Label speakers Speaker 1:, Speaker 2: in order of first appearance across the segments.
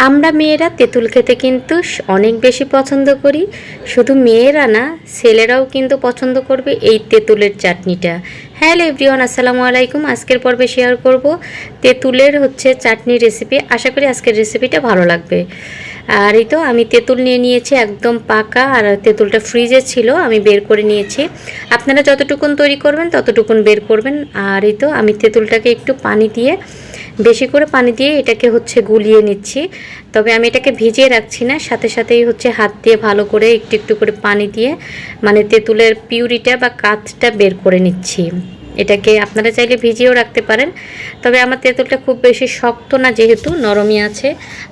Speaker 1: আমরা মেয়েরা তেঁতুল খেতে কিন্তু অনেক বেশি পছন্দ করি। শুধু মেয়েরা না, ছেলেরাও কিন্তু পছন্দ করবে এই তেঁতুলের চাটনিটা। হ্যালো এভরিওয়ান, আসসালামু আলাইকুম। আজকের পর্বে শেয়ার করব তেঁতুলের চাটনির রেসিপি। আশা করি আজকের রেসিপিটা ভালো লাগবে। আর এই তো আমি তেঁতুল নিয়ে নিয়েছি একদম পাকা, আর তেঁতুলটা ফ্রিজে ছিল, আমি বের করে নিয়েছি। আপনারা যতটুকুন তৈরি করবেন ততটুকুন বের করবেন। আর এই তো আমি তেঁতুলটাকে একটু পানি দিয়ে, বেশি করে পানি দিয়ে এটাকে গুলিয়ে নিচ্ছি। তবে আমি এটাকে ভিজিয়ে রাখছি না, সাথে সাথেই হাত দিয়ে ভালো করে একটু একটু করে পানি দিয়ে মানে তেঁতুলের পিউরিটা বা কাঠটা বের করে নিচ্ছি। এটাকে আপনারা চাইলে ভিজিয়েও রাখতে পারেন, তবে আমার তেঁতুলটা খুব বেশি শক্ত না, যেহেতু নরমই আছে।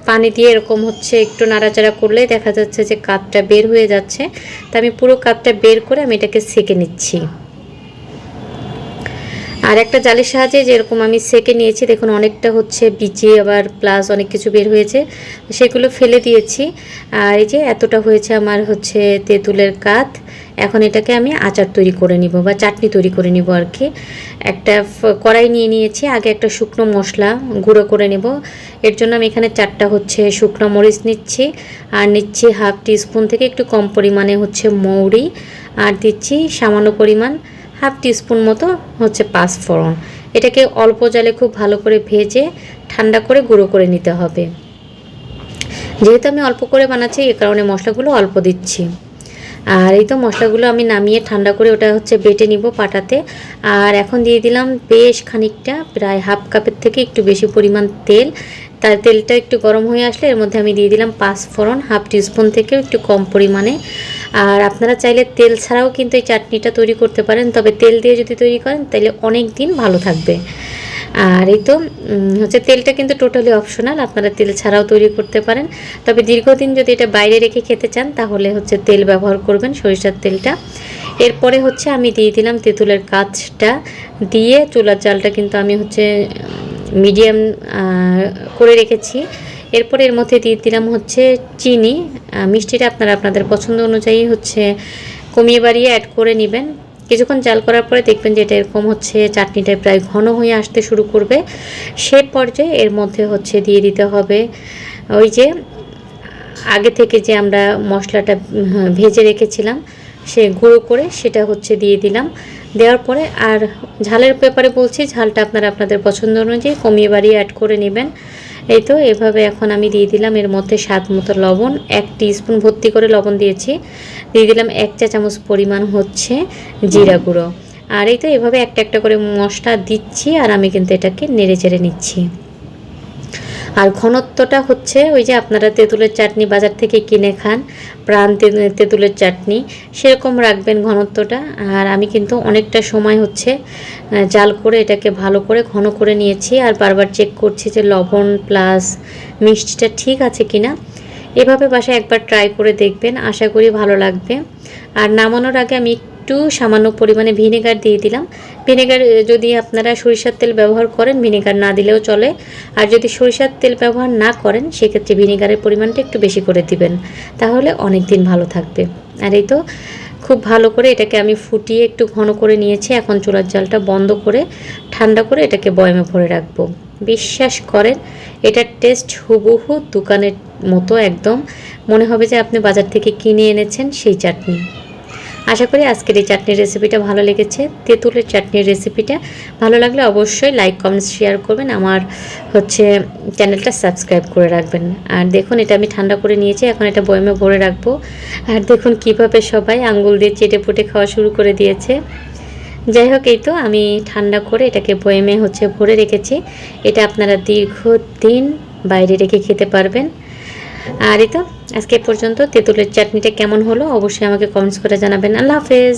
Speaker 1: পানি দিয়ে এরকম একটু নাড়াচাড়া করলেই দেখা যাচ্ছে যে কাঠটা বের হয়ে যাচ্ছে। তো আমি পুরো কাঠটা বের করে আমি এটাকে সেঁকে নিচ্ছি। আর একটা জালের সাহায্যে যেরকম আমি সেঁকে নিয়েছি, দেখুন অনেকটা বিচি আবার প্লাস অনেক কিছু বের হয়েছে, সেগুলো ফেলে দিয়েছি। আর এই যে এতটা হয়েছে আমার তেঁতুলের কাঠ। এখন এটাকে আমি আচার তৈরি করে নিব বা চাটনি তৈরি করে নিব আর কি। একটা কড়াই নিয়ে নিয়েছি, আগে একটা শুকনো মশলা গুঁড়ো করে নেব। এর জন্য আমি এখানে 4টা শুকনো মরিচ নিচ্ছি, আর নিচ্ছি হাফ টিস্পুন থেকে একটু কম পরিমাণে মৌরি, আর দিচ্ছি সামান্য পরিমাণ হাফ টিস্পুন মতো পাঁচফোড়ন। এটাকে অল্প জালে খুব ভালো করে ভেজে ঠান্ডা করে গুঁড়ো করে নিতে হবে। যেহেতু আমি অল্প করে বানাচ্ছি, এ কারণে মশলাগুলো অল্প দিচ্ছি। আর এই তো মশলাগুলো আমি নামিয়ে ঠান্ডা করে ওটা বেটে নিব পাটাতে। আর এখন দিয়ে দিলাম বেশ খানিকটা, প্রায় হাফ কাপের থেকে একটু বেশি পরিমাণ তেল। তার তেলটা একটু গরম হয়ে আসলে এর মধ্যে আমি দিয়ে দিলাম পাঁচফোড়ন, হাফ টিস্পুন থেকেও একটু কম পরিমাণে। আর আপনারা চাইলে তেল ছাড়াও কিন্তু এই চাটনিটা তৈরি করতে পারেন, তবে তেল দিয়ে যদি তৈরি করেন তাহলে অনেক দিন ভালো থাকবে। আর এই তো তেলটা কিন্তু টোটালি অপশনাল, আপনারা তেল ছাড়াও তৈরি করতে পারেন। তবে দীর্ঘদিন যদি এটা বাইরে রেখে খেতে চান তাহলে তেল ব্যবহার করবেন, সরিষার তেলটা। এরপরে আমি দিয়ে দিলাম তেঁতুলের কাঠটা দিয়ে, চুলার জালটা কিন্তু আমি মিডিয়াম করে রেখেছি। এরপরে এর মধ্যে দিয়ে দিলাম চিনি। মিষ্টিটা আপনারা আপনাদের পছন্দ অনুযায়ী কমিয়ে বাড়িয়ে অ্যাড করে নেবেন। কিছুক্ষণ জাল করার পরে দেখবেন যে এটা এরকম চাটনিটা প্রায় ঘন হয়ে আসতে শুরু করবে। সে পর্যায়ে এর মধ্যে দিয়ে দিতে হবে ওই যে আগে থেকে যে আমরা মশলাটা ভেজে রেখেছিলাম, সে গুঁড়ো করে সেটা দিয়ে দিলাম। দেওয়ার পরে আর ঝালের ব্যাপারে বলছি, ঝালটা আপনারা আপনাদের পছন্দ অনুযায়ী কমিয়ে বাড়িয়ে অ্যাড করে নেবেন। এই তো এভাবে এখন আমি দিয়ে দিলাম এর মধ্যে স্বাদ মতো লবণ, 1 টিস্পুন ভর্তি করে লবণ দিয়েছি। দিয়ে দিলাম 1 চা চামচ পরিমাণ জিরা গুঁড়ো। আর এই তো এভাবে একটা একটা করে মশলা দিচ্ছি, আর আমি কিন্তু এটাকে নেড়ে চেড়ে নিচ্ছি। আর ঘনত্বটা ওই যে আপনারা তেঁতুলের চাটনি বাজার থেকে কিনে খান, প্রাণ তেঁতুলের চাটনি, সেরকম রাখবেন ঘনত্বটা। আর আমি কিন্তু অনেকটা সময় জাল করে এটাকে ভালো করে ঘন করে নিয়েছি, আর বারবার চেক করছি যে লবণ প্লাস মিষ্টিটা ঠিক আছে কিনা। এভাবে বাসায় একবার ট্রাই করে দেখবেন, আশা করি ভালো লাগবে। আর নামানোর আগে আমি একটু সামান্য পরিমাণে ভিনেগার দিয়ে দিলাম। ভিনেগার যদি আপনারা সরিষার তেল ব্যবহার করেন ভিনেগার না দিলেও চলে, আর যদি সরিষার তেল ব্যবহার না করেন সেক্ষেত্রে ভিনেগারের পরিমাণটা একটু বেশি করে দিবেন, তাহলে অনেক দিন ভালো থাকবে। আর এই তো খুব ভালো করে এটাকে আমি ফুটিয়ে একটু ঘন করে নিয়েছি। এখন চুলার জালটা বন্ধ করে ঠান্ডা করে এটাকে বয়ামে ভরে রাখবো। বিশ্বাস করেন এটার টেস্ট হুবহু দোকানের মতো, একদম মনে হবে যে আপনি বাজার থেকে কিনে এনেছেন সেই চাটনি। আশা করি আজকের এই চাটনির রেসিপিটা ভালো লেগেছে। তেঁতুলের চাটনির রেসিপিটা ভালো লাগলে অবশ্যই লাইক কমেন্টস শেয়ার করবেন, আমার চ্যানেলটা সাবস্ক্রাইব করে রাখবেন। আর দেখুন এটা আমি ঠান্ডা করে নিয়েছি, এখন এটা বয়ামে ভরে রাখবো। আর দেখুন কীভাবে সবাই আঙ্গুল দিয়ে চেটে পুটে খাওয়া শুরু করে দিয়েছে। যাই হোক, এই তো আমি ঠান্ডা করে এটাকে বয়ামে ভরে রেখেছি। এটা আপনারা দীর্ঘদিন বাইরে রেখে খেতে পারবেন। আর এই তো আজকে পর্যন্ত তেঁতুলের চাটনিটা কেমন হলো অবশ্যই আমাকে কমেন্টস করে জানাবেন। আল্লাহ হাফেজ।